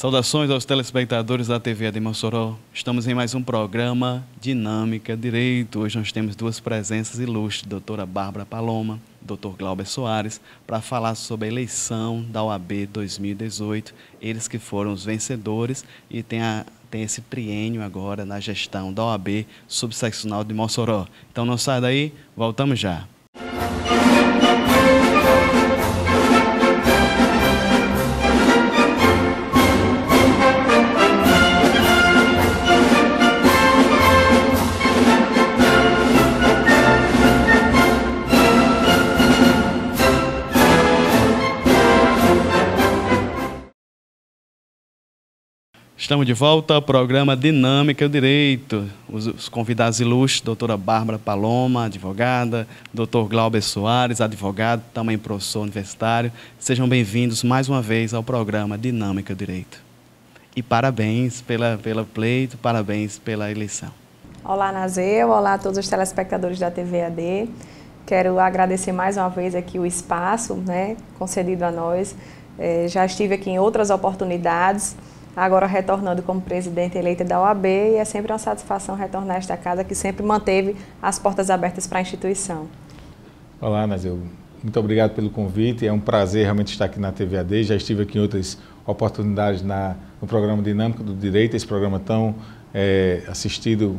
Saudações aos telespectadores da TV de Mossoró. Estamos em mais um programa Dinâmica Direito. Hoje nós temos duas presenças ilustres, doutora Bárbara Paloma, doutor Glauber Soares, para falar sobre a eleição da OAB 2018. Eles que foram os vencedores e tem esse triênio agora na gestão da OAB subseccional de Mossoró. Então não sai daí, voltamos já. Estamos de volta ao programa Dinâmica do Direito. Os convidados ilustres, doutora Bárbara Paloma, advogada, doutor Glauber Soares, advogado, também professor universitário. Sejam bem-vindos mais uma vez ao programa Dinâmica do Direito. E parabéns pelo pleito, parabéns pela eleição. Olá, Nazeu, olá a todos os telespectadores da TV AD. Quero agradecer mais uma vez aqui o espaço, concedido a nós. Já estive aqui em outras oportunidades, agora retornando como presidente eleita da OAB, e é sempre uma satisfação retornar a esta casa que sempre manteve as portas abertas para a instituição. Olá, Nazeu. Muito obrigado pelo convite. É um prazer realmente estar aqui na TV AD. Já estive aqui em outras oportunidades no programa Dinâmica do Direito, esse programa tão assistido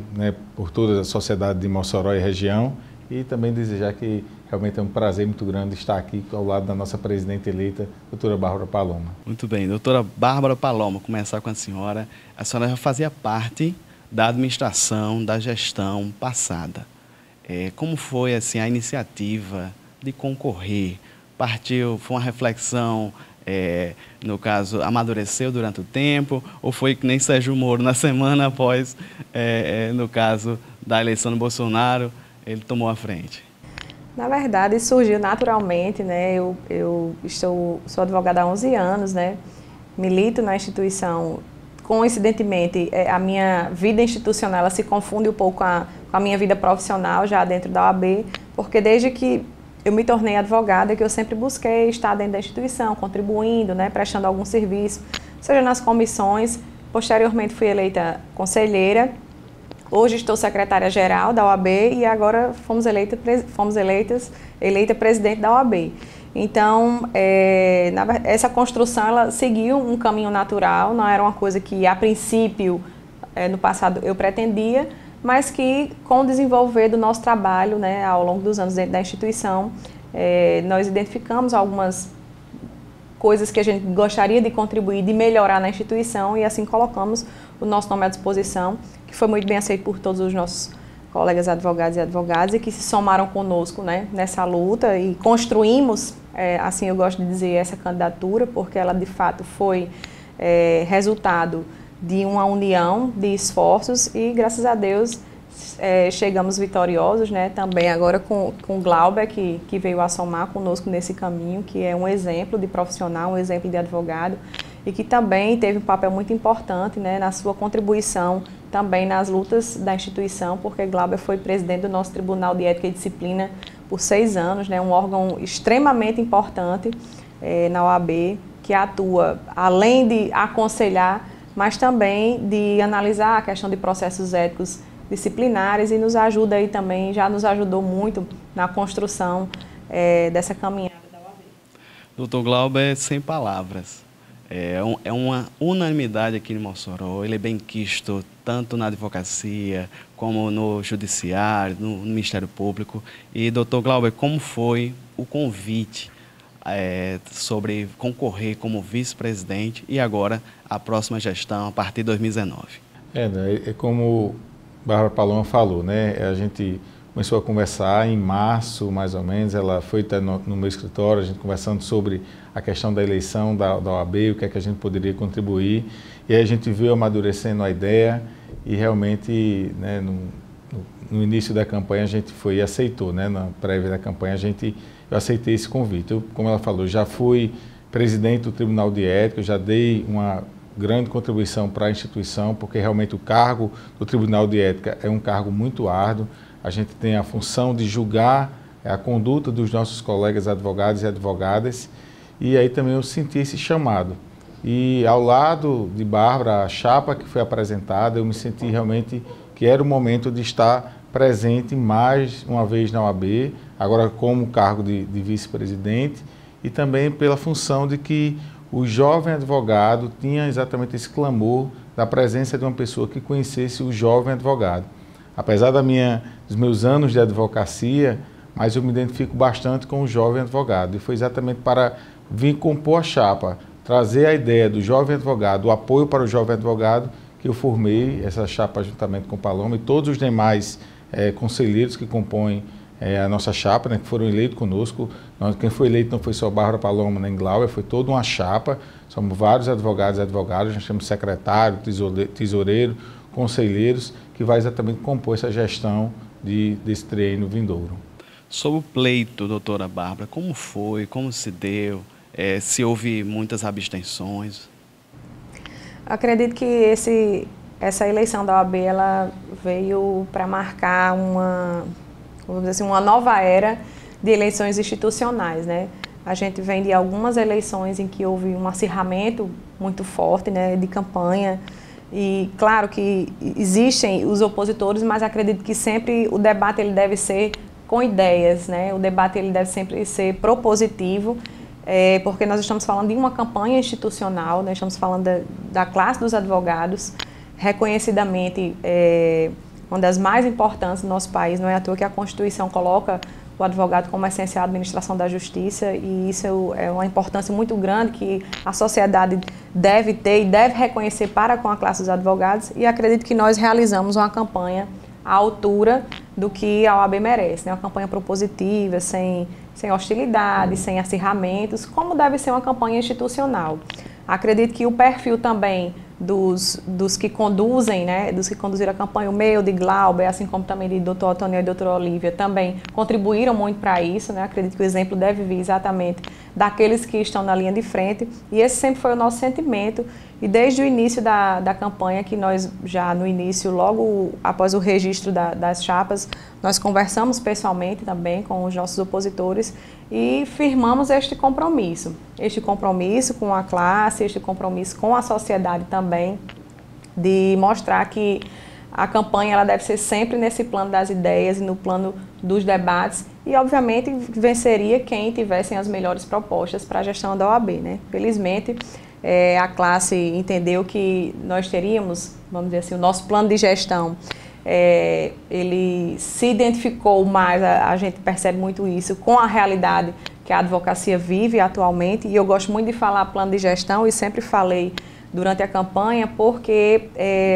por toda a sociedade de Mossoró e região. E também desejar que realmente é um prazer muito grande estar aqui ao lado da nossa presidente eleita, doutora Bárbara Paloma. Muito bem, doutora Bárbara Paloma, começar com a senhora. A senhora já fazia parte da administração, da gestão passada. Como foi assim, a iniciativa de concorrer? Foi uma reflexão, no caso, amadureceu durante o tempo, ou foi que nem Sérgio Moro, na semana após, no caso da eleição do Bolsonaro, ele tomou a frente? Na verdade, surgiu naturalmente, Eu sou advogada há 11 anos, Milito na instituição. Coincidentemente, a minha vida institucional ela se confunde um pouco com a minha vida profissional já dentro da OAB, porque desde que eu me tornei advogada, que eu sempre busquei estar dentro da instituição, contribuindo, prestando algum serviço, seja nas comissões. Posteriormente fui eleita conselheira. Hoje estou secretária-geral da OAB e agora fomos eleita presidente da OAB. Então, essa construção ela seguiu um caminho natural, não era uma coisa que, a princípio, no passado eu pretendia, mas que, com o desenvolver do nosso trabalho, ao longo dos anos dentro da instituição, nós identificamos algumas coisas que a gente gostaria de contribuir, de melhorar na instituição, e assim colocamos o nosso nome à disposição, que foi muito bem aceito por todos os nossos colegas advogados e advogadas, e que se somaram conosco nessa luta, e construímos, assim eu gosto de dizer, essa candidatura, porque ela de fato foi resultado de uma união de esforços, e graças a Deus chegamos vitoriosos, também agora com o Glauber, que veio a somar conosco nesse caminho, que é um exemplo de profissional, um exemplo de advogado, e que também teve um papel muito importante na sua contribuição também nas lutas da instituição, porque Glauber foi presidente do nosso Tribunal de Ética e Disciplina por 6 anos, um órgão extremamente importante na OAB, que atua além de aconselhar, mas também de analisar a questão de processos éticos disciplinares, e nos ajuda aí também, já nos ajudou muito na construção dessa caminhada da OAB. Doutor Glauber, sem palavras. É uma unanimidade aqui em Mossoró, ele é bem quisto tanto na advocacia como no judiciário, no Ministério Público. E, doutor Glauber, como foi o convite sobre concorrer como vice-presidente e agora a próxima gestão a partir de 2019? Como Bárbara Paloma falou, a gente começou a conversar em março, mais ou menos. Ela foi até no meu escritório, a gente conversando sobre a questão da eleição da OAB, o que é que a gente poderia contribuir. E aí a gente veio amadurecendo a ideia e realmente, no início da campanha, a gente foi e aceitou, na prévia da campanha, eu aceitei esse convite. Como ela falou, já fui presidente do Tribunal de Ética, eu já dei uma grande contribuição para a instituição, porque realmente o cargo do Tribunal de Ética é um cargo muito árduo. A gente tem a função de julgar a conduta dos nossos colegas advogados e advogadas, e aí também eu senti esse chamado. E ao lado de Bárbara, a chapa que foi apresentada, eu me senti realmente que era o momento de estar presente mais uma vez na OAB, agora como cargo de vice-presidente, e também pela função de que o jovem advogado tinha exatamente esse clamor da presença de uma pessoa que conhecesse o jovem advogado. Apesar dos meus anos de advocacia, mas eu me identifico bastante com o jovem advogado, e foi exatamente para vir compor a chapa, trazer a ideia do jovem advogado, o apoio para o jovem advogado, que eu formei essa chapa juntamente com o Paloma e todos os demais conselheiros que compõem a nossa chapa, né, que foram eleitos conosco. Quem foi eleito não foi só Bárbara Paloma nem Glauber, foi toda uma chapa, somos vários advogados e advogadas, nós temos secretário, tesoureiro, conselheiros, que vai exatamente compor essa gestão desse triênio vindouro. Sobre o pleito, doutora Bárbara, como foi, como se deu, se houve muitas abstenções? Acredito que essa eleição da OAB ela veio para marcar vamos dizer assim, uma nova era de eleições institucionais, né? A gente vem de algumas eleições em que houve um acirramento muito forte, né, de campanha, e claro que existem os opositores, mas acredito que sempre o debate ele deve ser com ideias, né? O debate ele deve sempre ser propositivo, porque nós estamos falando de uma campanha institucional, nós estamos falando da classe dos advogados, reconhecidamente uma das mais importantes do nosso país. Não é à toa que a Constituição coloca o advogado como essência da administração da justiça, e isso é uma importância muito grande que a sociedade deve ter e deve reconhecer para com a classe dos advogados, e acredito que nós realizamos uma campanha à altura do que a OAB merece, né? Uma campanha propositiva, sem hostilidade, sem acirramentos, como deve ser uma campanha institucional. Acredito que o perfil também dos que conduzem, né, dos que conduziram a campanha, o meu, de Glauber, assim como também de Dr. Otoniel e Dr. Olívia, também contribuíram muito para isso, né? Acredito que o exemplo deve vir exatamente daqueles que estão na linha de frente, e esse sempre foi o nosso sentimento, e desde o início da campanha, que nós já no início, logo após o registro das chapas, nós conversamos pessoalmente também com os nossos opositores e firmamos este compromisso com a classe, este compromisso com a sociedade também, de mostrar que a campanha ela deve ser sempre nesse plano das ideias e no plano dos debates, e obviamente venceria quem tivessem as melhores propostas para a gestão da OAB, né? Felizmente, a classe entendeu que nós teríamos, vamos dizer assim, o nosso plano de gestão, ele se identificou mais, a gente percebe muito isso, com a realidade que a advocacia vive atualmente, e eu gosto muito de falar plano de gestão, e sempre falei durante a campanha, porque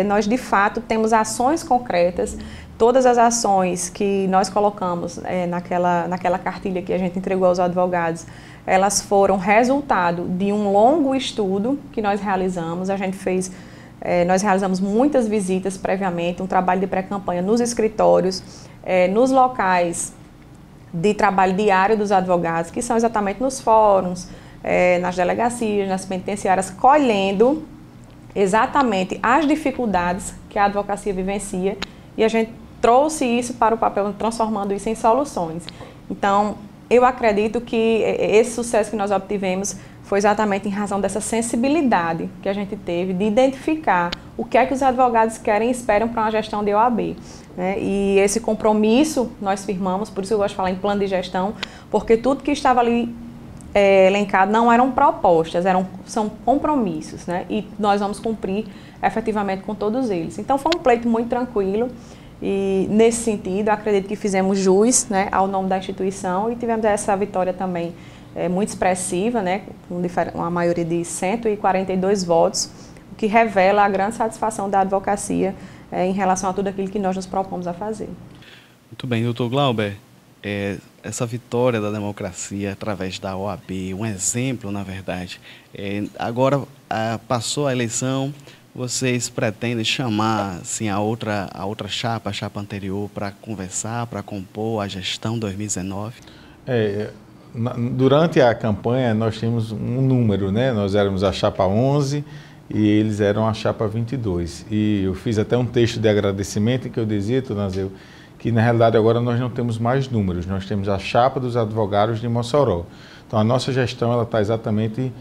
nós de fato temos ações concretas. Todas as ações que nós colocamos naquela cartilha que a gente entregou aos advogados, elas foram resultado de um longo estudo que nós realizamos. Nós realizamos muitas visitas previamente, um trabalho de pré-campanha nos escritórios, nos locais de trabalho diário dos advogados, que são exatamente nos fóruns, nas delegacias, nas penitenciárias, colhendo exatamente as dificuldades que a advocacia vivencia, e a gente trouxe isso para o papel, transformando isso em soluções. Então, eu acredito que esse sucesso que nós obtivemos foi exatamente em razão dessa sensibilidade que a gente teve de identificar o que é que os advogados querem e esperam para uma gestão de OAB, né? E esse compromisso nós firmamos, por isso eu gosto de falar em plano de gestão, porque tudo que estava ali elencado não eram propostas, são compromissos, né? E nós vamos cumprir efetivamente com todos eles. Então foi um pleito muito tranquilo, e nesse sentido acredito que fizemos jus, né, ao nome da instituição, e tivemos essa vitória também muito expressiva, né, com uma maioria de 142 votos, o que revela a grande satisfação da advocacia em relação a tudo aquilo que nós nos propomos a fazer. Muito bem, doutor Glauber, essa vitória da democracia através da OAB, um exemplo, na verdade. Agora passou a eleição, vocês pretendem chamar assim, a outra chapa, a chapa anterior, para conversar, para compor a gestão 2019? Durante a campanha nós tínhamos um número, né? Nós éramos a chapa 11 e eles eram a chapa 22. E eu fiz até um texto de agradecimento em que eu dizia, Tunazeu, que na realidade agora nós não temos mais números, nós temos a chapa dos advogados de Mossoró. Então a nossa gestão ela está exatamente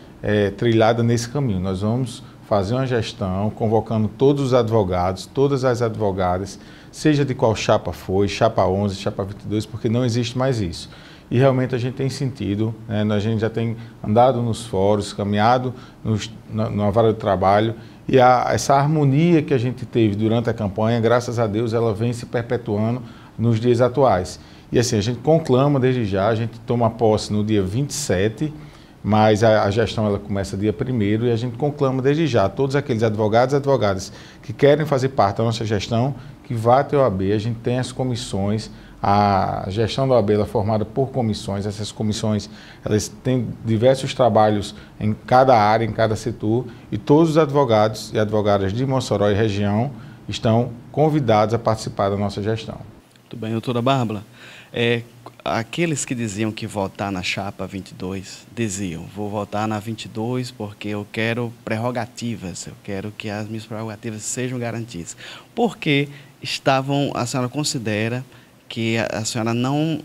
trilhada nesse caminho. Nós vamos fazer uma gestão convocando todos os advogados, todas as advogadas, seja de qual chapa foi, chapa 11, chapa 22, porque não existe mais isso. E realmente a gente tem sentido, né? A gente já tem andado nos fóruns, caminhado na vara de trabalho, e essa harmonia que a gente teve durante a campanha, graças a Deus, ela vem se perpetuando nos dias atuais. E assim, a gente conclama desde já, a gente toma posse no dia 27, mas a gestão ela começa dia 1º e a gente conclama desde já todos aqueles advogados e advogadas que querem fazer parte da nossa gestão, que vá até a OAB. A gente tem as comissões, a gestão da OAB ela é formada por comissões, essas comissões elas têm diversos trabalhos em cada área, em cada setor, e todos os advogados e advogadas de Mossoró e região estão convidados a participar da nossa gestão. Muito bem, doutora Bárbara. Aqueles que diziam que votar na chapa 22, diziam, vou votar na 22 porque eu quero prerrogativas, eu quero que as minhas prerrogativas sejam garantidas. Porque a senhora considera que a senhora não,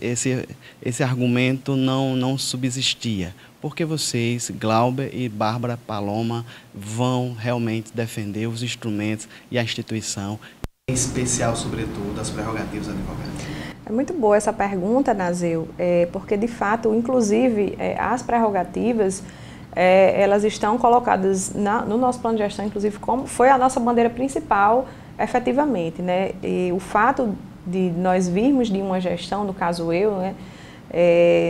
esse argumento não subsistia? Porque vocês, Glauber e Bárbara Paloma, vão realmente defender os instrumentos e a instituição, em especial, sobretudo, as prerrogativas advogadas? É muito boa essa pergunta, Nazeu, porque, de fato, inclusive, as prerrogativas, elas estão colocadas no nosso plano de gestão, inclusive, como foi a nossa bandeira principal, efetivamente, né? E o fato de nós virmos de uma gestão, no caso eu, né,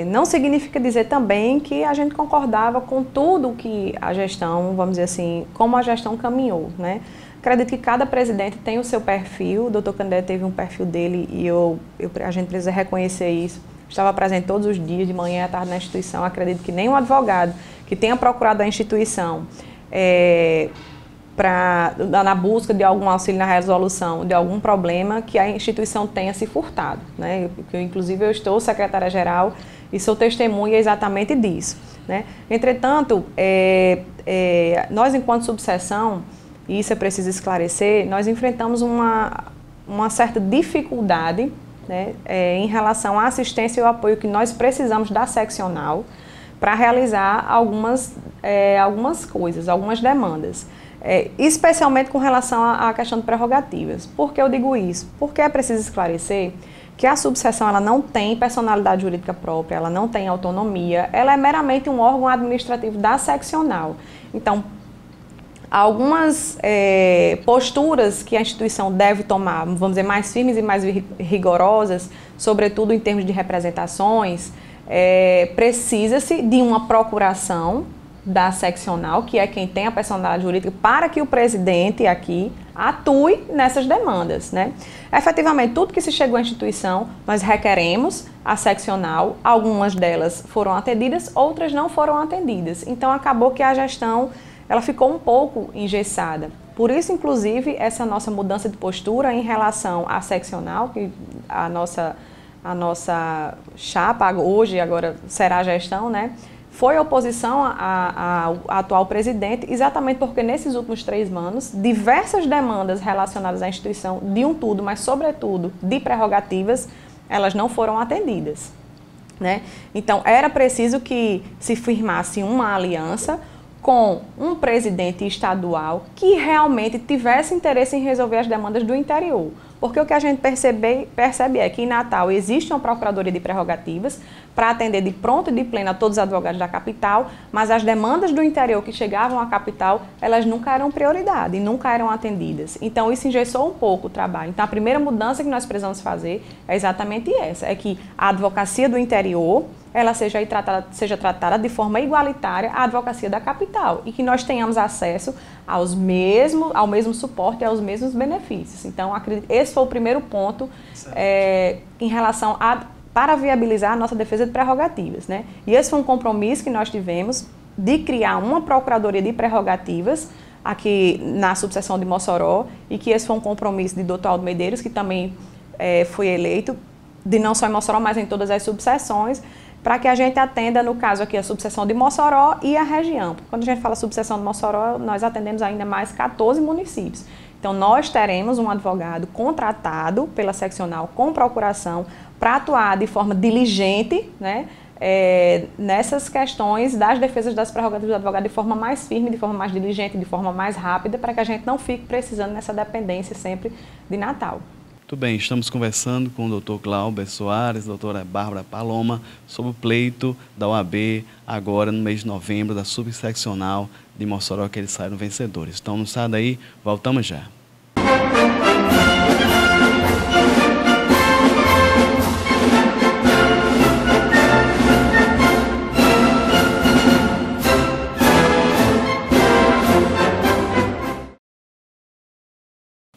não significa dizer também que a gente concordava com tudo que a gestão, vamos dizer assim, como a gestão caminhou, né? Acredito que cada presidente tem o seu perfil, o doutor Candé teve um perfil dele e a gente precisa reconhecer isso. Estava presente todos os dias, de manhã e à tarde na instituição. Acredito que nenhum advogado que tenha procurado a instituição na busca de algum auxílio na resolução de algum problema, que a instituição tenha se furtado, né? Inclusive eu estou secretária-geral e sou testemunha exatamente disso, né? Entretanto, nós enquanto subseção, e isso é preciso esclarecer, nós enfrentamos uma certa dificuldade, né, em relação à assistência e ao apoio que nós precisamos da seccional para realizar algumas coisas, algumas demandas, especialmente com relação à questão de prerrogativas. Por que eu digo isso? Porque é preciso esclarecer que a subseção ela não tem personalidade jurídica própria, ela não tem autonomia, ela é meramente um órgão administrativo da seccional. Então, algumas posturas que a instituição deve tomar, vamos dizer, mais firmes e mais rigorosas, sobretudo em termos de representações, precisa-se de uma procuração da seccional, que é quem tem a personalidade jurídica, para que o presidente aqui atue nessas demandas, né? Efetivamente, tudo que se chegou à instituição, nós requeremos a seccional, algumas delas foram atendidas, outras não foram atendidas. Então, acabou que a gestão ela ficou um pouco engessada. Por isso, inclusive, essa nossa mudança de postura em relação à seccional, que a nossa chapa hoje, agora será a gestão, né, foi oposição ao atual presidente, exatamente porque nesses últimos 3 anos, diversas demandas relacionadas à instituição, de um tudo, mas sobretudo de prerrogativas, elas não foram atendidas, né? Então, era preciso que se firmasse uma aliança com um presidente estadual que realmente tivesse interesse em resolver as demandas do interior. Porque o que a gente percebe é que em Natal existe uma procuradoria de prerrogativas para atender de pronto e de pleno a todos os advogados da capital, mas as demandas do interior que chegavam à capital, elas nunca eram prioridade e nunca eram atendidas. Então, isso engessou um pouco o trabalho. Então, a primeira mudança que nós precisamos fazer é exatamente essa, é que a advocacia do interior ela seja tratada de forma igualitária à advocacia da capital e que nós tenhamos acesso ao mesmo suporte e aos mesmos benefícios. Então, acredito, esse foi o primeiro ponto em relação para viabilizar a nossa defesa de prerrogativas, né? E esse foi um compromisso que nós tivemos de criar uma procuradoria de prerrogativas aqui na subseção de Mossoró e que esse foi um compromisso de Dr. Aldo Medeiros, que também foi eleito, de não só em Mossoró, mas em todas as subseções, para que a gente atenda, no caso aqui, a subseção de Mossoró e a região. Quando a gente fala subseção de Mossoró, nós atendemos ainda mais 14 municípios. Então, nós teremos um advogado contratado pela seccional com procuração para atuar de forma diligente, né, nessas questões das defesas das prerrogativas do advogado de forma mais firme, de forma mais diligente, de forma mais rápida, para que a gente não fique precisando nessa dependência sempre de Natal. Muito bem, estamos conversando com o Dr. Glauber Soares, doutora Bárbara Paloma, sobre o pleito da OAB, agora no mês de novembro, da subseccional de Mossoró, que eles saíram vencedores. Então não sai daí, voltamos já.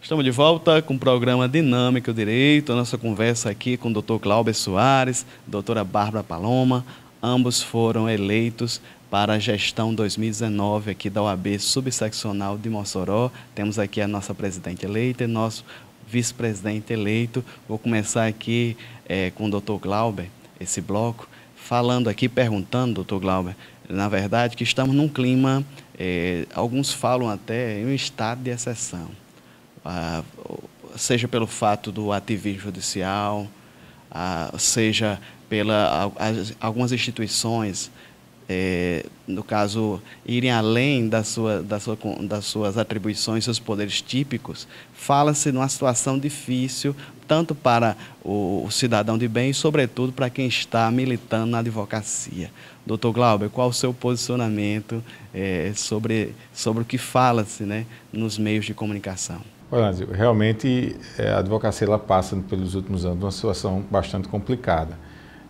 Estamos de volta com o programa Dinâmica do Direito, a nossa conversa aqui com o Dr. Glauber Soares, doutora Bárbara Paloma. Ambos foram eleitos para a gestão 2019 aqui da OAB subseccional de Mossoró. Temos aqui a nossa presidente eleita e nosso vice-presidente eleito. Vou começar aqui com o Dr. Glauber, esse bloco, falando aqui, perguntando, Dr. Glauber, na verdade, que estamos num clima, alguns falam até em um estado de exceção. Seja pelo fato do ativismo judicial, seja algumas instituições, no caso, irem além das suas atribuições, seus poderes típicos. Fala-se de uma situação difícil, tanto para o cidadão de bem e, sobretudo, para quem está militando na advocacia. Doutor Glauber, qual o seu posicionamento sobre o que fala-se, né, nos meios de comunicação? Olha, realmente a advocacia ela passa pelos últimos anos uma situação bastante complicada.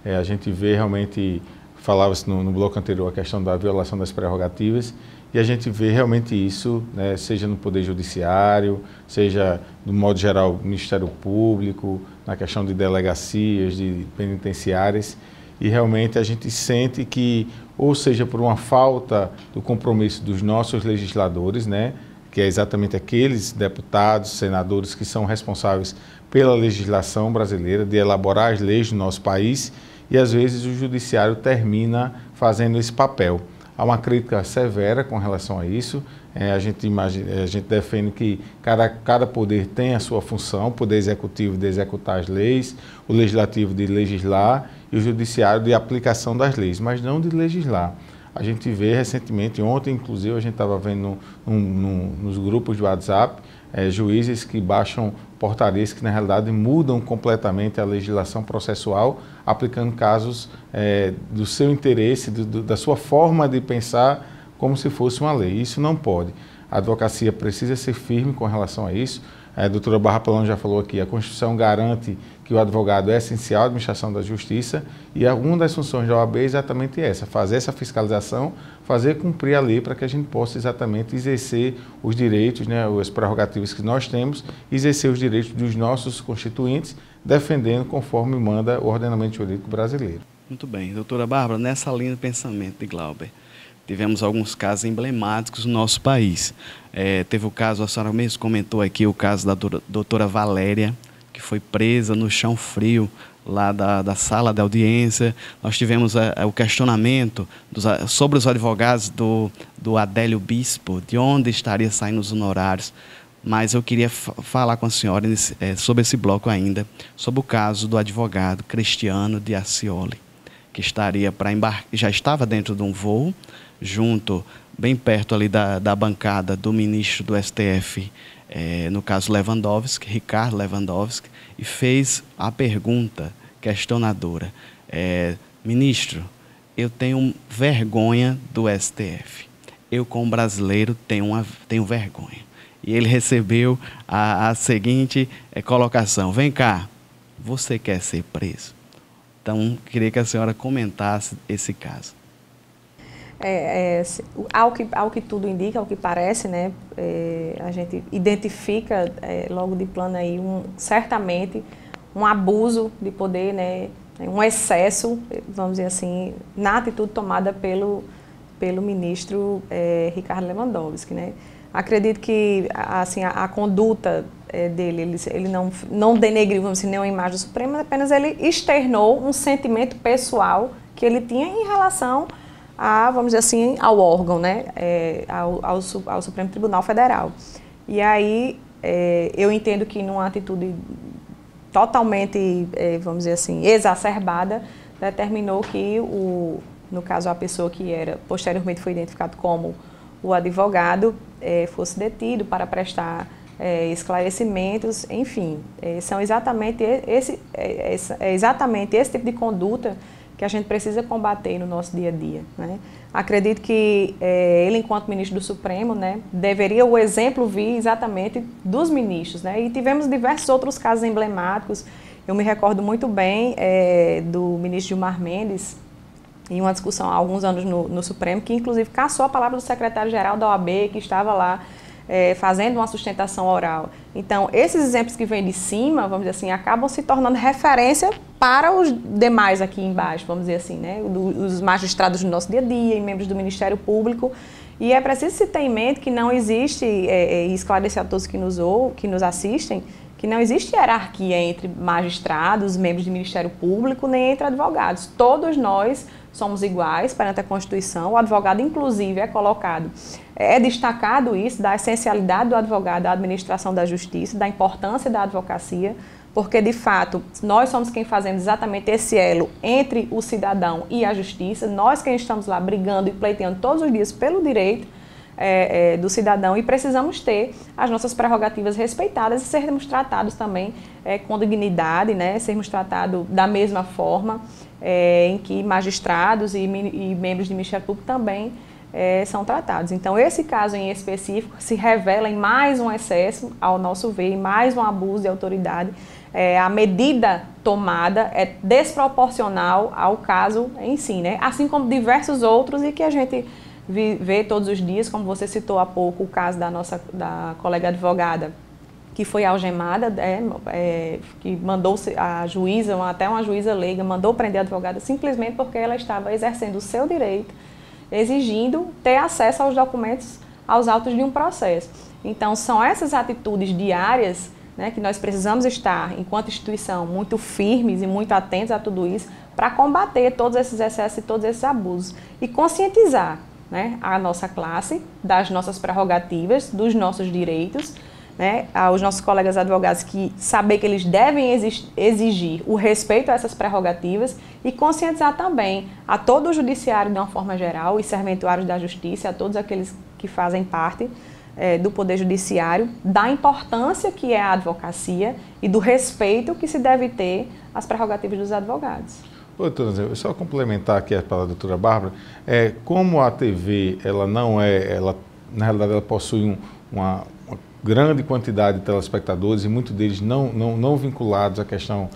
A gente vê realmente, falava-se no bloco anterior, a questão da violação das prerrogativas, e a gente vê realmente isso, né, seja no Poder Judiciário, seja, no modo geral, no Ministério Público, na questão de delegacias, de penitenciárias, e realmente a gente sente que, ou seja, por uma falta do compromisso dos nossos legisladores, né, que é exatamente aqueles deputados, senadores que são responsáveis pela legislação brasileira, de elaborar as leis do nosso país, e às vezes o judiciário termina fazendo esse papel. Há uma crítica severa com relação a isso. A gente defende que cada poder tem a sua função, o poder executivo de executar as leis, o legislativo de legislar e o judiciário de aplicação das leis, mas não de legislar. A gente vê recentemente, ontem inclusive, a gente estava vendo nos grupos de WhatsApp, juízes que baixam portarias que na realidade mudam completamente a legislação processual, aplicando casos do seu interesse, da sua forma de pensar como se fosse uma lei. Isso não pode. A advocacia precisa ser firme com relação a isso. A doutora Bárbara Paloma já falou aqui, a Constituição garante que o advogado é essencial à administração da justiça e uma das funções da OAB é exatamente essa, fazer essa fiscalização, fazer cumprir a lei para que a gente possa exatamente exercer os direitos, né, as prerrogativas que nós temos, exercer os direitos dos nossos constituintes, defendendo conforme manda o ordenamento jurídico brasileiro. Muito bem. Doutora Bárbara, nessa linha de pensamento de Glauber, tivemos alguns casos emblemáticos no nosso país. Teve o caso, a senhora mesmo comentou aqui, o caso da doutora Valéria, que foi presa no chão frio lá da sala de audiência. Nós tivemos o questionamento sobre os advogados do Adélio Bispo, de onde estaria saindo os honorários. Mas eu queria falar com a senhora sobre esse bloco ainda, sobre o caso do advogado Cristiano de Ascioli, que já estava dentro de um voo, bem perto ali da bancada do ministro do STF, no caso Lewandowski, Ricardo Lewandowski, e fez a pergunta questionadora: ministro, eu tenho vergonha do STF. Eu, como brasileiro, tenho vergonha. E ele recebeu a seguinte colocação: vem cá, você quer ser preso? Então, queria que a senhora comentasse esse caso. Ao que tudo indica, ao que parece, né, a gente identifica logo de plano aí certamente um abuso de poder, né, um excesso, vamos dizer assim, na atitude tomada pelo ministro Ricardo Lewandowski, né. Acredito que assim, a conduta dele, ele não denegriu, vamos dizer, nenhuma imagem do Supremo, apenas ele externou um sentimento pessoal que ele tinha em relação vamos dizer assim, ao órgão, né, ao Supremo Tribunal Federal. E aí eu entendo que numa atitude totalmente, vamos dizer assim, exacerbada, determinou que, no caso, a pessoa que posteriormente foi identificado como o advogado, fosse detido para prestar esclarecimentos, enfim, são exatamente exatamente esse tipo de conduta que a gente precisa combater no nosso dia a dia, né? Acredito que ele, enquanto ministro do Supremo, né, deveria o exemplo vir exatamente dos ministros, né? E tivemos diversos outros casos emblemáticos. Eu me recordo muito bem do ministro Gilmar Mendes, em uma discussão há alguns anos no Supremo, que inclusive cassou a palavra do secretário-geral da OAB, que estava lá fazendo uma sustentação oral. Então, esses exemplos que vêm de cima, vamos dizer assim, acabam se tornando referência para os demais aqui embaixo, vamos dizer assim, né? Os magistrados do nosso dia a dia e membros do Ministério Público. E é preciso se ter em mente que não existe, e esclarecer a todos que nos assistem, que não existe hierarquia entre magistrados, membros do Ministério Público, nem entre advogados. Todos nós somos iguais perante a Constituição. O advogado, inclusive, é destacado isso, da essencialidade do advogado, da administração da justiça, da importância da advocacia, porque, de fato, nós somos quem fazemos exatamente esse elo entre o cidadão e a justiça, nós quem estamos lá brigando e pleiteando todos os dias pelo direito do cidadão, e precisamos ter as nossas prerrogativas respeitadas e sermos tratados também com dignidade, né? Sermos tratados da mesma forma em que magistrados e membros do Ministério Público também são tratados. Então, esse caso em específico se revela em mais um excesso, ao nosso ver, em mais um abuso de autoridade. A medida tomada é desproporcional ao caso em si, né? Assim como diversos outros, e que a gente vê todos os dias, como você citou há pouco, o caso da colega advogada, que foi algemada, que mandou a juíza, até uma juíza leiga, mandou prender a advogada simplesmente porque ela estava exercendo o seu direito, exigindo ter acesso aos documentos, aos autos de um processo. Então, são essas atitudes diárias, né, que nós precisamos estar, enquanto instituição, muito firmes e muito atentos a tudo isso, para combater todos esses excessos e todos esses abusos e conscientizar, né, a nossa classe das nossas prerrogativas, dos nossos direitos, né, aos nossos colegas advogados saber que eles devem exigir o respeito a essas prerrogativas, e conscientizar também a todo o judiciário de uma forma geral, os serventuários da justiça, a todos aqueles que fazem parte do Poder Judiciário, da importância que é a advocacia e do respeito que se deve ter às prerrogativas dos advogados. Doutora, eu só complementar aqui a palavra da doutora Bárbara, como a TV, ela não na realidade ela possui uma grande quantidade de telespectadores e muitos deles não vinculados à questão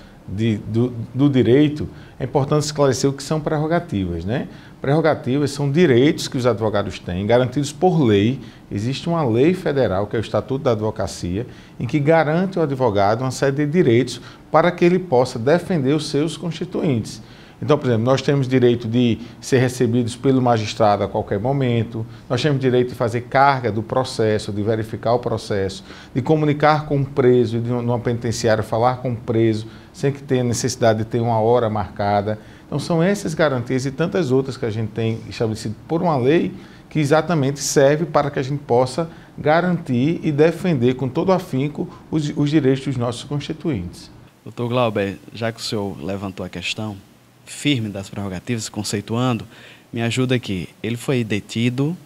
do direito, é importante esclarecer o que são prerrogativas, né? Prerrogativas são direitos que os advogados têm, garantidos por lei. Existe uma lei federal, que é o Estatuto da Advocacia, em que garante ao advogado uma série de direitos para que ele possa defender os seus constituintes. Então, por exemplo, nós temos direito de ser recebidos pelo magistrado a qualquer momento, nós temos direito de fazer carga do processo, de verificar o processo, de comunicar com o preso, de numa penitenciária falar com o preso, sem que tenha necessidade de ter uma hora marcada. Então, são essas garantias e tantas outras que a gente tem estabelecido por uma lei que exatamente serve para que a gente possa garantir e defender com todo afinco os direitos dos nossos constituintes. Doutor Glauber, já que o senhor levantou a questão firme das prerrogativas, conceituando, me ajuda aqui. Ele foi detido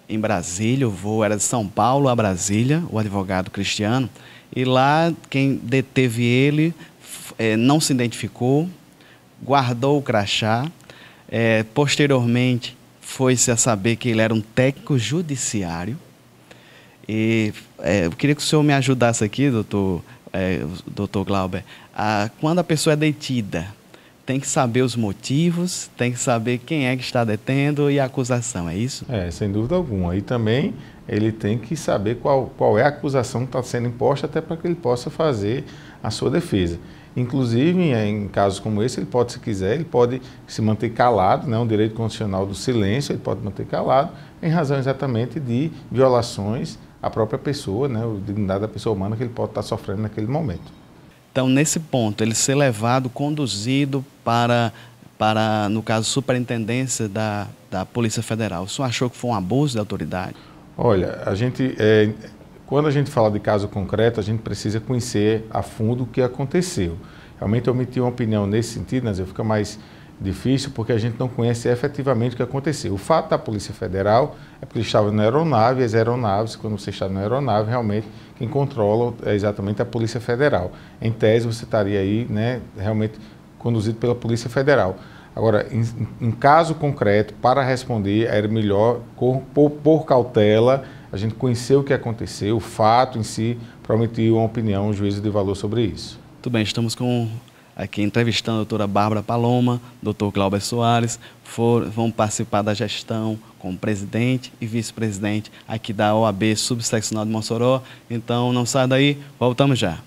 em Brasília, o voo era de São Paulo a Brasília, o advogado Cristiano, e lá quem deteve ele não se identificou, guardou o crachá, posteriormente foi-se a saber que ele era um técnico judiciário. E eu queria que o senhor me ajudasse aqui, doutor Glauber, quando a pessoa é detida, tem que saber os motivos, tem que saber quem é que está detendo e a acusação, é isso? Sem dúvida alguma. E também ele tem que saber qual é a acusação que está sendo imposta, até para que ele possa fazer a sua defesa. Inclusive, em casos como esse, ele pode, se quiser, ele pode se manter calado, né, um direito constitucional do silêncio, ele pode manter calado, em razão exatamente de violações à própria pessoa, né, a dignidade da pessoa humana que ele pode estar sofrendo naquele momento. Então, nesse ponto, ele ser levado, conduzido para no caso, superintendência da Polícia Federal, o senhor achou que foi um abuso de autoridade? Olha, a gente, quando a gente fala de caso concreto, a gente precisa conhecer a fundo o que aconteceu. Realmente eu emitir uma opinião nesse sentido, né, fica mais difícil porque a gente não conhece efetivamente o que aconteceu. O fato da Polícia Federal é porque ele estava na aeronave, e as aeronaves, quando você está na aeronave, realmente quem controla é exatamente a Polícia Federal. Em tese, você estaria aí, né, realmente conduzido pela Polícia Federal. Agora, em caso concreto, para responder, era melhor, por cautela, a gente conhecer o que aconteceu, o fato em si, para emitir uma opinião, um juízo de valor sobre isso. Muito bem, estamos aqui entrevistando a doutora Bárbara Paloma, doutor Glauber Soares, vão participar da gestão como presidente e vice-presidente aqui da OAB Subseccional de Mossoró. Então, não saia daí, voltamos já.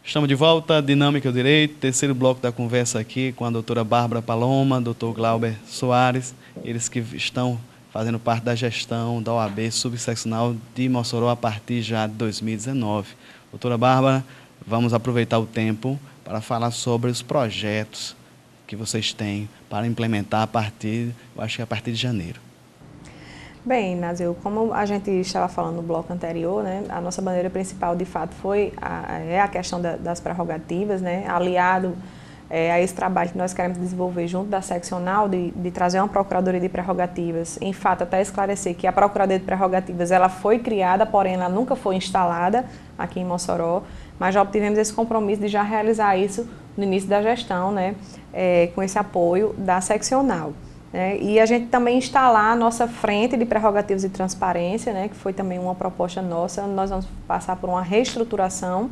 Estamos de volta, Dinâmica do Direito, terceiro bloco da conversa aqui com a doutora Bárbara Paloma, doutor Glauber Soares, eles que estão fazendo parte da gestão da OAB Subseccional de Mossoró a partir já de 2019. Doutora Bárbara, vamos aproveitar o tempo para falar sobre os projetos que vocês têm para implementar eu acho que a partir de janeiro. Bem, Inácio, como a gente estava falando no bloco anterior, né, a nossa bandeira principal, de fato, é a questão das prerrogativas, né, aliado a esse trabalho que nós queremos desenvolver junto da seccional, de trazer uma Procuradoria de Prerrogativas. Em fato, até esclarecer que a Procuradoria de Prerrogativas ela foi criada, porém ela nunca foi instalada aqui em Mossoró, mas já obtivemos esse compromisso de já realizar isso no início da gestão, né, com esse apoio da seccional. E a gente também instalar a nossa frente de prerrogativas e transparência, né, que foi também uma proposta nossa. Nós vamos passar por uma reestruturação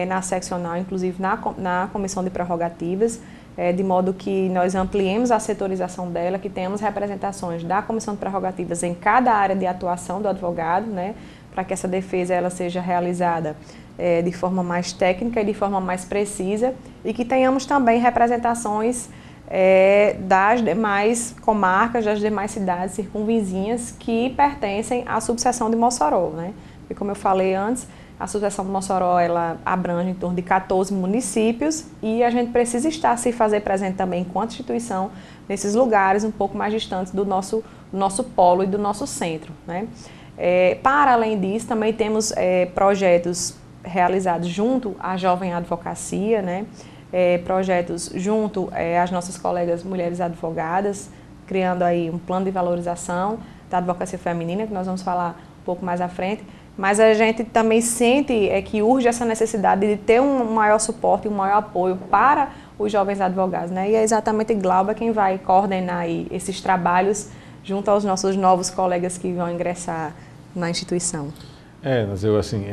na seccional, inclusive na comissão de prerrogativas, de modo que nós ampliemos a setorização dela, que tenhamos representações da comissão de prerrogativas em cada área de atuação do advogado, né, para que essa defesa ela seja realizada de forma mais técnica e de forma mais precisa, e que tenhamos também representações das demais comarcas, das demais cidades circunvizinhas que pertencem à subseção de Mossoró, né? E como eu falei antes, a subseção de Mossoró ela abrange em torno de 14 municípios e a gente precisa se fazer presente também enquanto instituição nesses lugares um pouco mais distantes do nosso polo e do nosso centro, né? Para além disso, também temos projetos realizados junto à Jovem Advocacia, né? Projetos junto às nossas colegas mulheres advogadas, criando aí um plano de valorização da advocacia feminina, que nós vamos falar um pouco mais à frente, mas a gente também sente que urge essa necessidade de ter um maior suporte e um maior apoio para os jovens advogados, né? E é exatamente Glauber quem vai coordenar aí esses trabalhos junto aos nossos novos colegas que vão ingressar na instituição. Mas eu assim,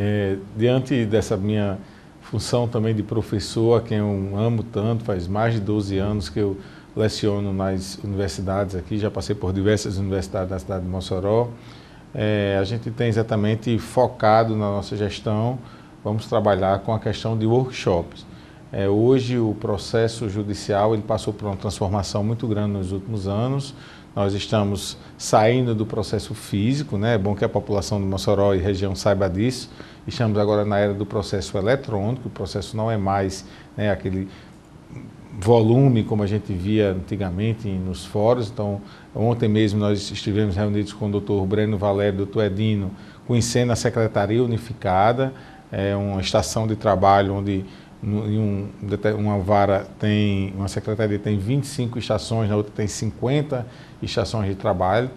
diante dessa minha função também de professor, a quem eu amo tanto, faz mais de 12 anos que eu leciono nas universidades aqui, já passei por diversas universidades da cidade de Mossoró. A gente tem exatamente focado na nossa gestão, vamos trabalhar com a questão de workshops. Hoje o processo judicial ele passou por uma transformação muito grande nos últimos anos. Nós estamos saindo do processo físico, né? É bom que a população de Mossoró e região saiba disso. Estamos agora na era do processo eletrônico, o processo não é mais, né, aquele volume como a gente via antigamente nos fóruns. Então, ontem mesmo nós estivemos reunidos com o doutor Breno Valério, doutor Edino, conhecendo a Secretaria Unificada, uma estação de trabalho onde uma vara tem, uma secretaria tem 25 estações, na outra tem 50 estações de trabalho,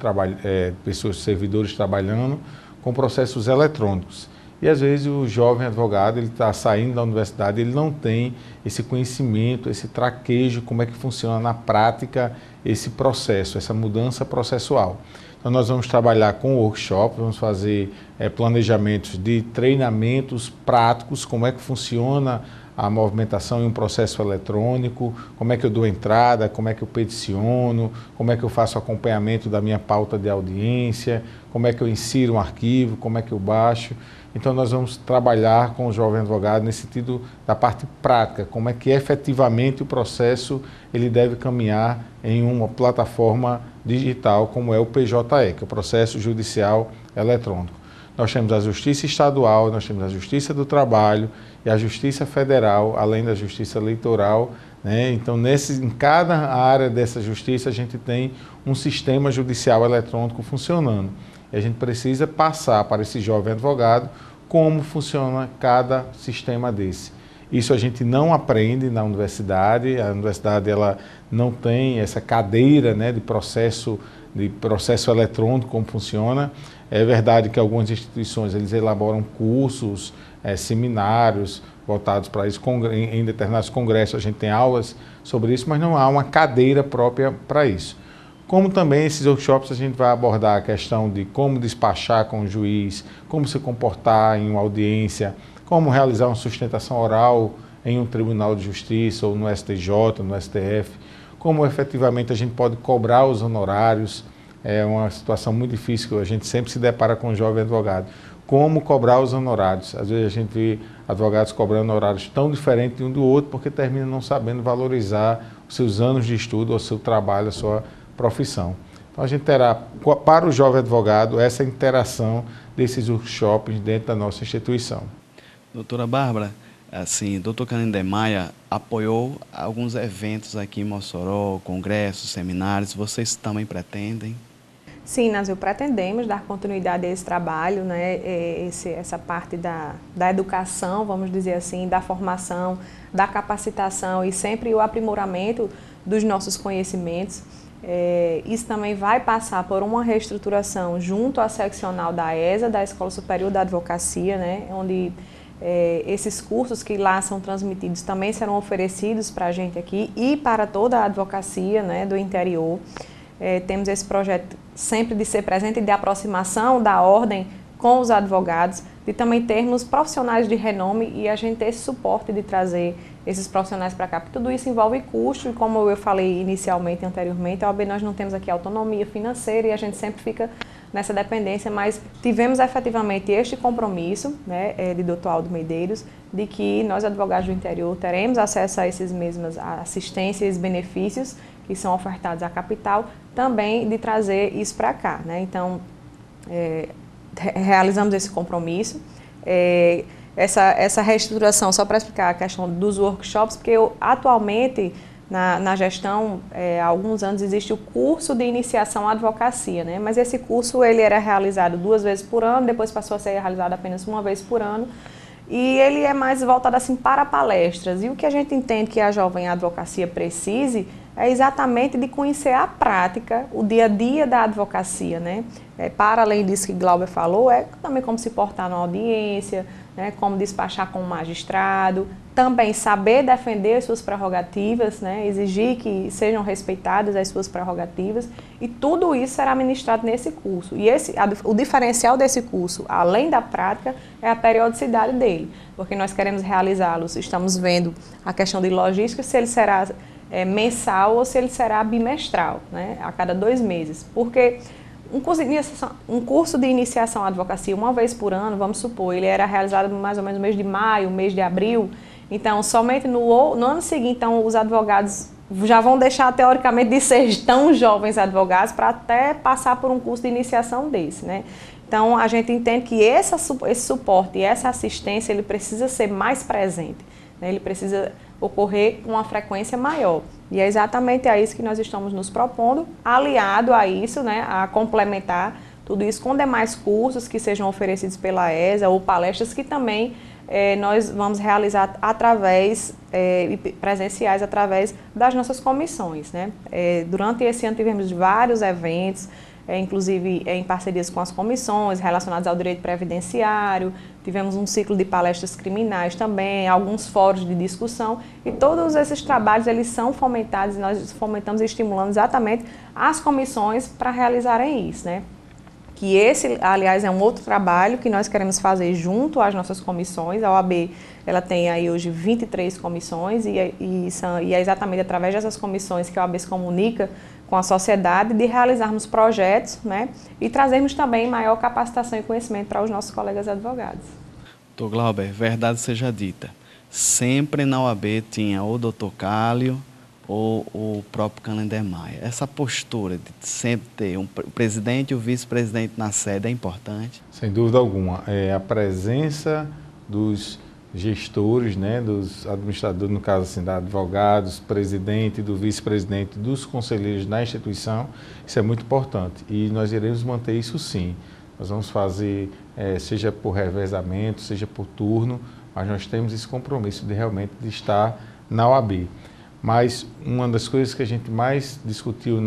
pessoas, servidores trabalhando com processos eletrônicos. E às vezes o jovem advogado, ele está saindo da universidade, ele não tem esse conhecimento, esse traquejo, como é que funciona na prática esse processo, essa mudança processual. Então nós vamos trabalhar com workshops, vamos fazer planejamentos de treinamentos práticos, como é que funciona a movimentação em um processo eletrônico, como é que eu dou entrada, como é que eu peticiono, como é que eu faço acompanhamento da minha pauta de audiência, como é que eu insiro um arquivo, como é que eu baixo. Então nós vamos trabalhar com o jovem advogado nesse sentido da parte prática, como é que efetivamente o processo ele deve caminhar em uma plataforma digital como é o PJE, que é o Processo Judicial Eletrônico. Nós temos a Justiça Estadual, nós temos a Justiça do Trabalho e a Justiça Federal, além da Justiça Eleitoral, né? Então, em cada área dessa justiça, a gente tem um sistema judicial eletrônico funcionando. E a gente precisa passar para esse jovem advogado como funciona cada sistema desse. Isso a gente não aprende na universidade, a universidade ela não tem essa cadeira, né, de processo eletrônico, como funciona. É verdade que algumas instituições eles elaboram cursos, seminários voltados para isso, em determinados congressos a gente tem aulas sobre isso, mas não há uma cadeira própria para isso. Como também esses workshops a gente vai abordar a questão de como despachar com o juiz, como se comportar em uma audiência, como realizar uma sustentação oral em um tribunal de justiça ou no STJ, no STF, como efetivamente a gente pode cobrar os honorários. É uma situação muito difícil que a gente sempre se depara com o jovem advogado. Como cobrar os honorários? Às vezes a gente vê advogados cobrando honorários tão diferentes de um do outro porque terminam não sabendo valorizar os seus anos de estudo, o seu trabalho, a sua profissão. Então a gente terá, para o jovem advogado, essa interação desses workshops dentro da nossa instituição. Doutora Bárbara, assim, doutor Canindé Maia apoiou alguns eventos aqui em Mossoró, congressos, seminários, vocês também pretendem? Sim, nós pretendemos dar continuidade a esse trabalho, né? Essa parte da educação, vamos dizer assim, da formação, da capacitação e sempre o aprimoramento dos nossos conhecimentos. Isso também vai passar por uma reestruturação junto à seccional da ESA, da Escola Superior da Advocacia, né? Onde esses cursos que lá são transmitidos também serão oferecidos para a gente aqui e para toda a advocacia, né, do interior. Temos esse projeto sempre de ser presente e de aproximação da ordem com os advogados, de também termos profissionais de renome e a gente ter esse suporte de trazer esses profissionais para cá, porque tudo isso envolve custo e como eu falei inicialmente, anteriormente, a OAB nós não temos aqui autonomia financeira e a gente sempre fica nessa dependência, mas tivemos efetivamente este compromisso, né, de Dr. Aldo Medeiros, de que nós advogados do interior teremos acesso a esses mesmas assistências e benefícios que são ofertados à capital, também de trazer isso para cá, né? Então, realizamos esse compromisso. Essa reestruturação, só para explicar a questão dos workshops, porque atualmente na gestão, há alguns anos existe o curso de iniciação à advocacia, né? Mas esse curso ele era realizado 2 vezes por ano, depois passou a ser realizado apenas 1 vez por ano, e ele é mais voltado assim para palestras. E o que a gente entende que a jovem advocacia precise é exatamente de conhecer a prática, o dia a dia da advocacia, né? Para além disso que Glauber falou, também como se portar na audiência, né? Como despachar com o magistrado, também saber defender suas prerrogativas, né? Exigir que sejam respeitadas as suas prerrogativas, e tudo isso será ministrado nesse curso. E o diferencial desse curso, além da prática, é a periodicidade dele, porque nós queremos realizá-los, estamos vendo a questão de logística, se ele será mensal ou se ele será bimestral, né, a cada 2 meses. Porque um curso de iniciação à advocacia 1 vez por ano, vamos supor, ele era realizado mais ou menos no mês de maio, mês de abril, então somente no ano seguinte, então, os advogados já vão deixar teoricamente de ser tão jovens advogados para até passar por um curso de iniciação desse, né? Então a gente entende que esse suporte e essa assistência ele precisa ser mais presente, né? Ele precisa ocorrer com uma frequência maior. E é exatamente a isso que nós estamos nos propondo, aliado a isso, né, a complementar tudo isso com demais cursos que sejam oferecidos pela ESA ou palestras que também nós vamos realizar presenciais através das nossas comissões, né? Durante esse ano tivemos vários eventos, inclusive em parcerias com as comissões relacionadas ao direito previdenciário, tivemos um ciclo de palestras criminais também, alguns fóruns de discussão, e todos esses trabalhos eles são fomentados, e nós fomentamos e estimulamos exatamente as comissões para realizarem isso, né? Que esse, aliás, é um outro trabalho que nós queremos fazer junto às nossas comissões. A OAB ela tem aí hoje 23 comissões e é exatamente através dessas comissões que a OAB se comunica com a sociedade de realizarmos projetos, né, e trazermos também maior capacitação e conhecimento para os nossos colegas advogados. Doutor Glauber, verdade seja dita, sempre na OAB tinha ou o doutor Cálio ou o próprio Canindé Maia? Essa postura de sempre ter o presidente e o vice-presidente na sede é importante? Sem dúvida alguma. A presença dos gestores, né, dos administradores, no caso assim, da advogados, presidente, do vice-presidente, dos conselheiros na instituição, isso é muito importante. E nós iremos manter isso sim. Nós vamos fazer, seja por revezamento, seja por turno, mas nós temos esse compromisso de realmente de estar na OAB. Mas uma das coisas que a gente mais discutiu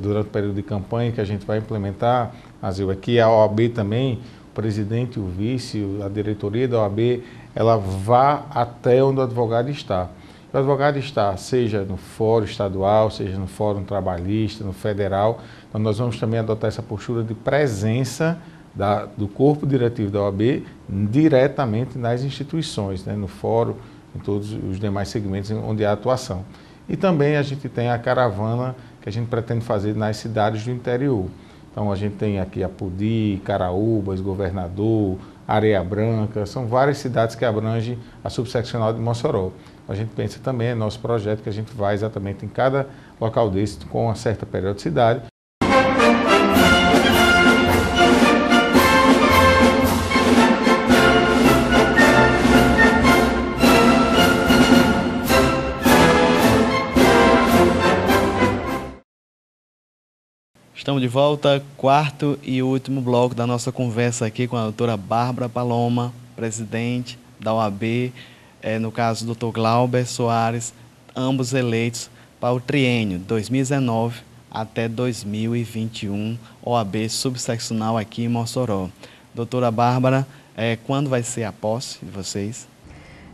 durante o período de campanha, que a gente vai implementar, Azil, é que a OAB também, o presidente, o vice, a diretoria da OAB, ela vá até onde o advogado está. O advogado está, seja no fórum estadual, seja no fórum trabalhista, no federal, então nós vamos também adotar essa postura de presença do corpo diretivo da OAB diretamente nas instituições, né, no fórum, em todos os demais segmentos onde há atuação. E também a gente tem a caravana que a gente pretende fazer nas cidades do interior. Então a gente tem aqui Apodi, Caraúbas, Governador, Areia Branca, são várias cidades que abrangem a subseccional de Mossoró. A gente pensa também no nosso projeto que a gente vai exatamente em cada local desse com uma certa periodicidade. Estamos de volta, quarto e último bloco da nossa conversa aqui com a doutora Bárbara Paloma, presidente da OAB, no caso o doutor Glauber Soares, ambos eleitos para o triênio 2019 até 2021, OAB subseccional aqui em Mossoró. Doutora Bárbara, quando vai ser a posse de vocês?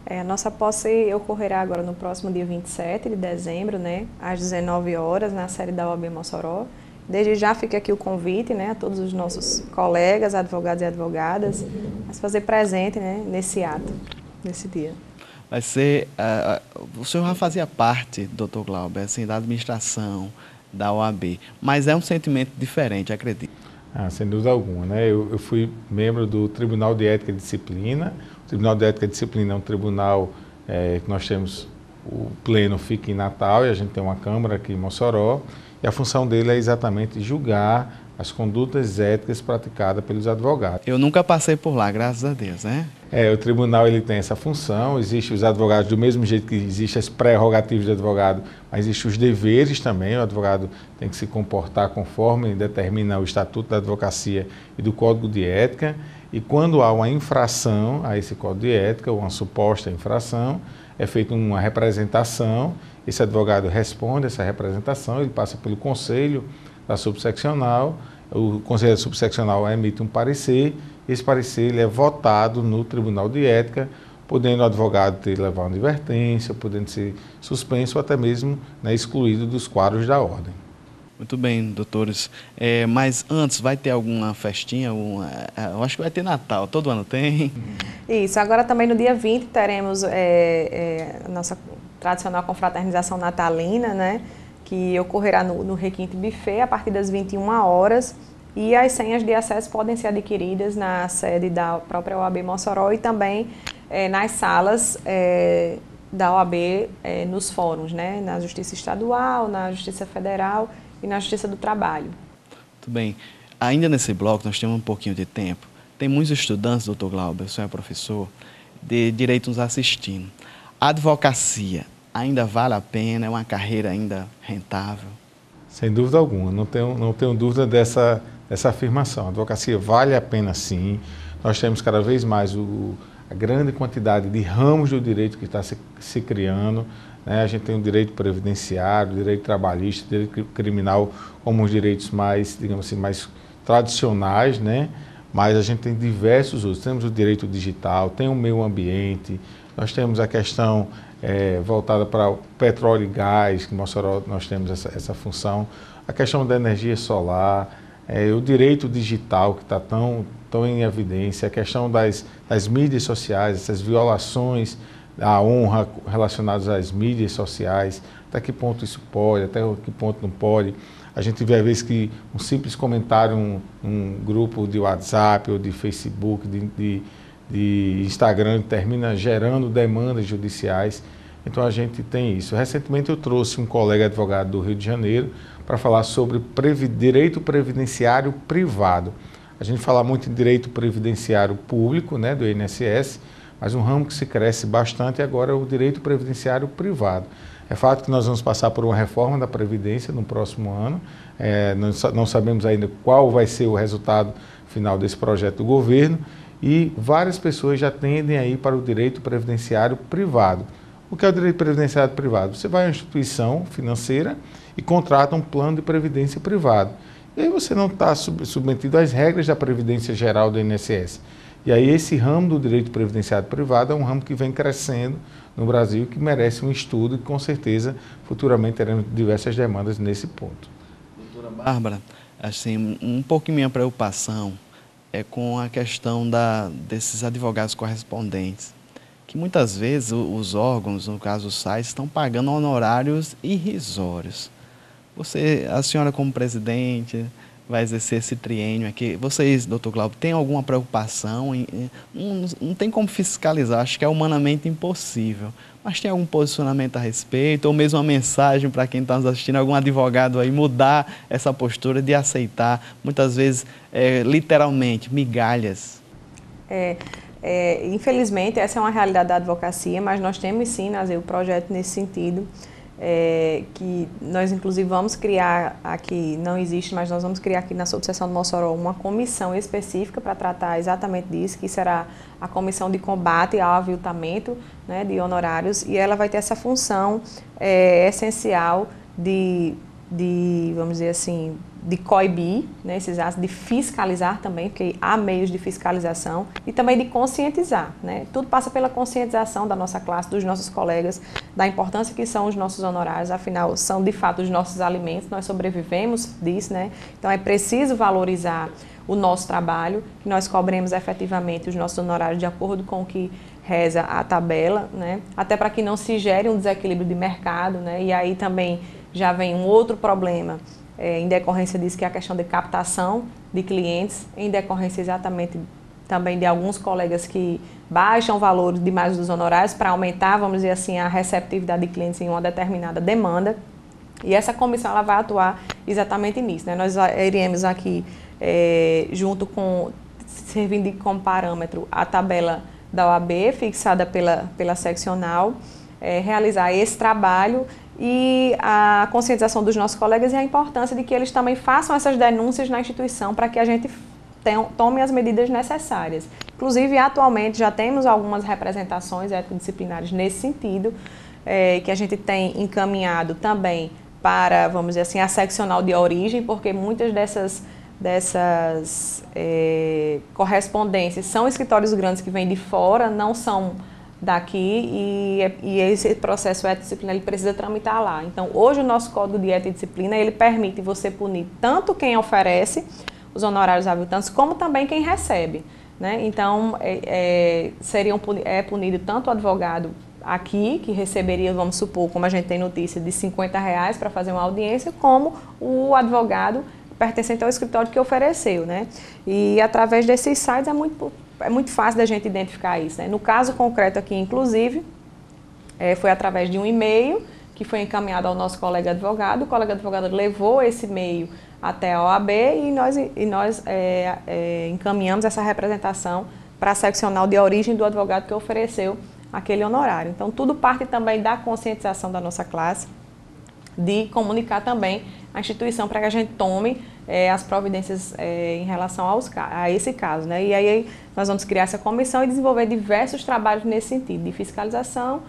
A nossa posse ocorrerá agora no próximo dia 27 de dezembro, né, às 19 horas, na sede da OAB Mossoró. Desde já fica aqui o convite, né, a todos os nossos colegas, advogados e advogadas, a se fazer presente, né, nesse ato, nesse dia. Vai ser, o senhor já fazia parte, doutor Glauber, assim, da administração da OAB, mas é um sentimento diferente, acredito. Sem dúvida alguma, né? Eu fui membro do Tribunal de Ética e Disciplina. O Tribunal de Ética e Disciplina é um tribunal que nós temos, o pleno fica em Natal e a gente tem uma Câmara aqui em Mossoró. E a função dele é exatamente julgar as condutas éticas praticadas pelos advogados. Eu nunca passei por lá, graças a Deus, né? O tribunal ele tem essa função, existem os advogados do mesmo jeito que existem as prerrogativas do advogado, mas existem os deveres também, o advogado tem que se comportar conforme determina o Estatuto da Advocacia e do Código de Ética, e quando há uma infração a esse Código de Ética, ou uma suposta infração, é feita uma representação, esse advogado responde a essa representação, ele passa pelo conselho da subseccional, o conselho da subseccional emite um parecer, esse parecer ele é votado no Tribunal de Ética, podendo o advogado levar uma advertência, podendo ser suspenso ou até mesmo, né, excluído dos quadros da ordem. Muito bem, doutores. Mas antes, vai ter alguma festinha? Eu acho que vai ter Natal, todo ano tem. Isso, agora também no dia 20 teremos a nossa tradicional confraternização natalina, né, que ocorrerá no Requinte Buffet a partir das 21 horas. E as senhas de acesso podem ser adquiridas na sede da própria OAB Mossoró e também nas salas da OAB nos fóruns, né, na Justiça Estadual, na Justiça Federal e na Justiça do Trabalho. Muito bem. Ainda nesse bloco, nós temos um pouquinho de tempo. Tem muitos estudantes, doutor Glauber, o senhor é professor, de direito nos assistindo. A advocacia ainda vale a pena? É uma carreira ainda rentável? Sem dúvida alguma, não tenho dúvida dessa afirmação. A advocacia vale a pena sim. Nós temos cada vez mais a grande quantidade de ramos do direito que está se criando. Né? A gente tem o direito previdenciário, o direito trabalhista, o direito criminal como os direitos mais, digamos assim, mais tradicionais, né? Mas a gente tem diversos outros. Temos o direito digital, tem o meio ambiente, nós temos a questão voltada para o petróleo e gás, que em Mossoró nós temos essa função, a questão da energia solar, o direito digital que está tão em evidência, a questão das mídias sociais, essas violações à honra relacionadas às mídias sociais, até que ponto isso pode, até que ponto não pode. A gente vê às vezes que um simples comentário, um grupo de WhatsApp ou de Facebook, de Instagram, termina gerando demandas judiciais. Então a gente tem isso. Recentemente eu trouxe um colega advogado do Rio de Janeiro para falar sobre direito previdenciário privado. A gente fala muito em direito previdenciário público, né, do INSS, mas um ramo que se cresce bastante agora é o direito previdenciário privado. É fato que nós vamos passar por uma reforma da Previdência no próximo ano. Nós não sabemos ainda qual vai ser o resultado final desse projeto do governo e várias pessoas já tendem a ir para o direito previdenciário privado. O que é o direito previdenciário privado? Você vai a uma instituição financeira e contrata um plano de previdência privado. E aí você não está submetido às regras da Previdência Geral do INSS. E aí esse ramo do direito previdenciário privado é um ramo que vem crescendo no Brasil, que merece um estudo e com certeza futuramente teremos diversas demandas nesse ponto. Doutora Bárbara, assim, um pouco minha preocupação é com a questão desses advogados correspondentes, que muitas vezes os órgãos, no caso os sites, estão pagando honorários irrisórios. A senhora como presidente, vai exercer esse triênio aqui. Vocês, doutor Glauber, têm alguma preocupação? Não tem como fiscalizar, acho que é humanamente impossível. Mas tem algum posicionamento a respeito, ou mesmo uma mensagem para quem está nos assistindo, algum advogado aí mudar essa postura de aceitar, muitas vezes, literalmente, migalhas? Infelizmente, essa é uma realidade da advocacia, mas nós temos sim, Nazir, o projeto nesse sentido. Que nós inclusive vamos criar aqui, não existe, mas nós vamos criar aqui na subseção do Mossoró uma comissão específica para tratar exatamente disso, que será a comissão de combate ao aviltamento, né, de honorários, e ela vai ter essa função essencial de, vamos dizer assim, de coibir, né, esses atos, de fiscalizar também, porque há meios de fiscalização, e também de conscientizar, né? Tudo passa pela conscientização da nossa classe, dos nossos colegas, da importância que são os nossos honorários, afinal, são de fato os nossos alimentos, nós sobrevivemos disso, né? Então é preciso valorizar o nosso trabalho, que nós cobremos efetivamente os nossos honorários de acordo com o que reza a tabela, né? Até para que não se gere um desequilíbrio de mercado, né? E aí também já vem um outro problema, em decorrência disso, que é a questão de captação de clientes, em decorrência exatamente também de alguns colegas que baixam o valor demais dos honorários para aumentar, vamos dizer assim, a receptividade de clientes em uma determinada demanda. E essa comissão ela vai atuar exatamente nisso, né? Nós iremos aqui, junto com, servindo como parâmetro a tabela da OAB, fixada pela seccional, realizar esse trabalho e a conscientização dos nossos colegas e a importância de que eles também façam essas denúncias na instituição para que a gente tome as medidas necessárias. Inclusive, atualmente, já temos algumas representações ético-disciplinares nesse sentido, que a gente tem encaminhado também para, vamos dizer assim, a seccional de origem, porque muitas dessas correspondências são escritórios grandes que vêm de fora, não são daqui, e esse processo ético-disciplina ele precisa tramitar lá. Então, hoje o nosso Código de Ética e Disciplina ele permite você punir tanto quem oferece os honorários aviltantes, como também quem recebe, né? Então, é punido tanto o advogado aqui, que receberia, vamos supor, como a gente tem notícia, de R$50 para fazer uma audiência, como o advogado pertencente ao escritório que ofereceu, né? E através desses sites é muito fácil da gente identificar isso, né? No caso concreto aqui, inclusive, foi através de um e-mail que foi encaminhado ao nosso colega advogado. O colega advogado levou esse e-mail até a OAB e nós encaminhamos essa representação para a seccional de origem do advogado que ofereceu aquele honorário. Então, tudo parte também da conscientização da nossa classe, de comunicar também a instituição para que a gente tome as providências em relação a esse caso, né? E aí nós vamos criar essa comissão e desenvolver diversos trabalhos nesse sentido, de fiscalização,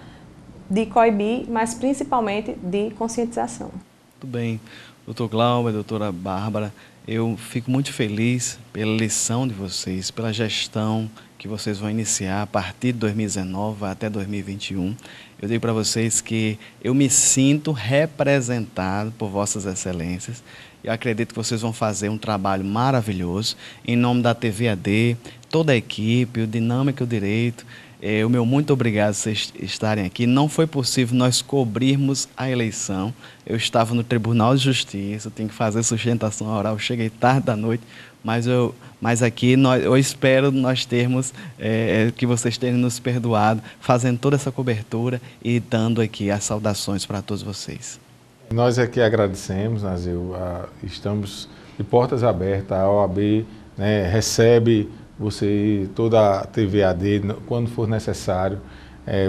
de coibir, mas principalmente de conscientização. Muito bem. Doutor Glauber, doutora Bárbara, eu fico muito feliz pela lição de vocês, pela gestão que vocês vão iniciar a partir de 2019 até 2021. Eu digo para vocês que eu me sinto representado por vossas excelências. Eu acredito que vocês vão fazer um trabalho maravilhoso. Em nome da TVAD, toda a equipe, o Dinâmica e o Direito, O meu muito obrigado por vocês estarem aqui. Não foi possível nós cobrirmos a eleição. Eu estava no Tribunal de Justiça, tenho que fazer sustentação oral, cheguei tarde da noite, mas aqui eu espero nós termos, que vocês tenham nos perdoado, fazendo toda essa cobertura e dando aqui as saudações para todos vocês. Nós aqui agradecemos, Nazil, estamos de portas abertas, a OAB, né, recebe você, toda a TVAD, quando for necessário.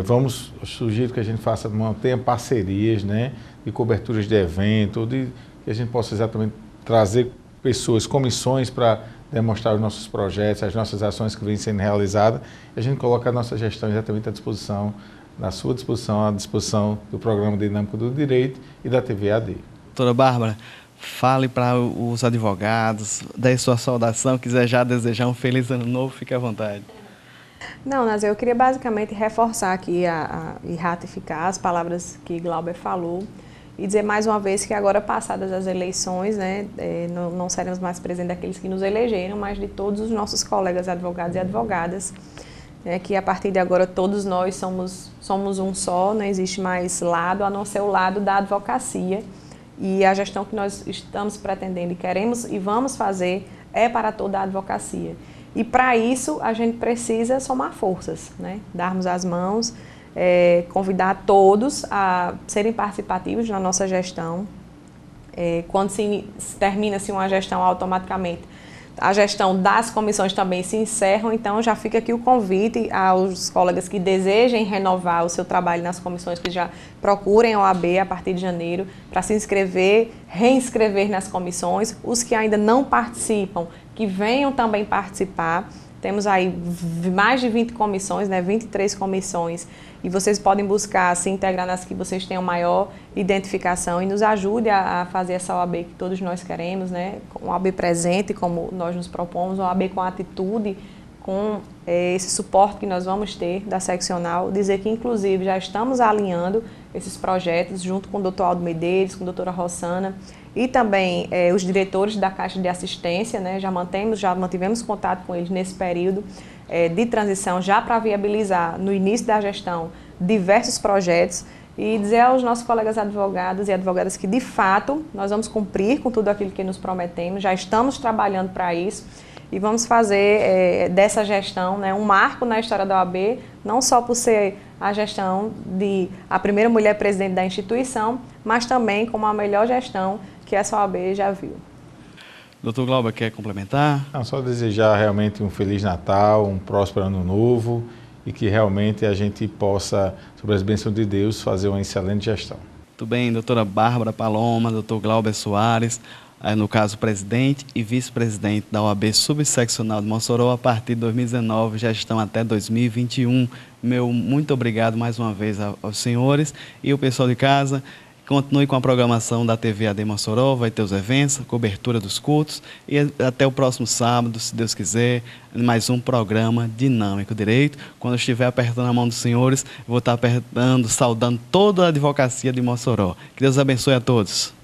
Vamos surgir que a gente mantenha parcerias, né, de coberturas de evento, que a gente possa exatamente trazer pessoas, comissões para demonstrar os nossos projetos, as nossas ações que vêm sendo realizadas. A gente coloca a nossa gestão exatamente à disposição, à disposição do Programa Dinâmico do Direito e da TVAD. Doutora Bárbara, fale para os advogados, dê sua saudação, quiser já desejar um feliz ano novo, fique à vontade. Não, Nazil, eu queria basicamente reforçar aqui e ratificar as palavras que Glauber falou e dizer mais uma vez que agora passadas as eleições, né, não seremos mais presidentes daqueles que nos elegeram, mas de todos os nossos colegas advogados e advogadas, que a partir de agora todos nós somos um só, não existe mais lado a não ser o lado da advocacia. E a gestão que nós estamos pretendendo e queremos e vamos fazer é para toda a advocacia. E para isso a gente precisa somar forças, né? Darmos as mãos, convidar todos a serem participativos na nossa gestão. Quando termina-se uma gestão, automaticamente a gestão das comissões também se encerram, então já fica aqui o convite aos colegas que desejem renovar o seu trabalho nas comissões, que já procurem a OAB a partir de janeiro, para se inscrever, reinscrever nas comissões. Os que ainda não participam, que venham também participar. Temos aí mais de 20 comissões, né, 23 comissões, e vocês podem buscar se integrar nas que vocês tenham maior identificação e nos ajude a fazer essa OAB que todos nós queremos, né, uma OAB presente, como nós nos propomos, uma OAB com atitude, com esse suporte que nós vamos ter da seccional. Dizer que, inclusive, já estamos alinhando esses projetos junto com o Dr. Aldo Medeiros, com a doutora Rossana, e também os diretores da Caixa de Assistência, né, já mantivemos contato com eles nesse período de transição, já para viabilizar no início da gestão diversos projetos, e dizer aos nossos colegas advogados e advogadas que, de fato, nós vamos cumprir com tudo aquilo que nos prometemos, já estamos trabalhando para isso, e vamos fazer dessa gestão, né, um marco na história da OAB, não só por ser a gestão de a primeira mulher presidente da instituição, mas também como a melhor gestão que essa OAB já viu. Doutor Glauber, quer complementar? Não, só desejar realmente um Feliz Natal, um próspero Ano Novo e que realmente a gente possa, sob as bênçãos de Deus, fazer uma excelente gestão. Muito bem, doutora Bárbara Paloma, doutor Glauber Soares, no caso, presidente e vice-presidente da OAB Subseccional de Mossoró, a partir de 2019, já estão até 2021. Meu muito obrigado mais uma vez aos senhores e o pessoal de casa. Continue com a programação da TVAD Mossoró, vai ter os eventos, a cobertura dos cultos e até o próximo sábado, se Deus quiser, mais um programa Dinâmico Direito. Quando eu estiver apertando a mão dos senhores, vou estar apertando, saudando toda a advocacia de Mossoró. Que Deus abençoe a todos.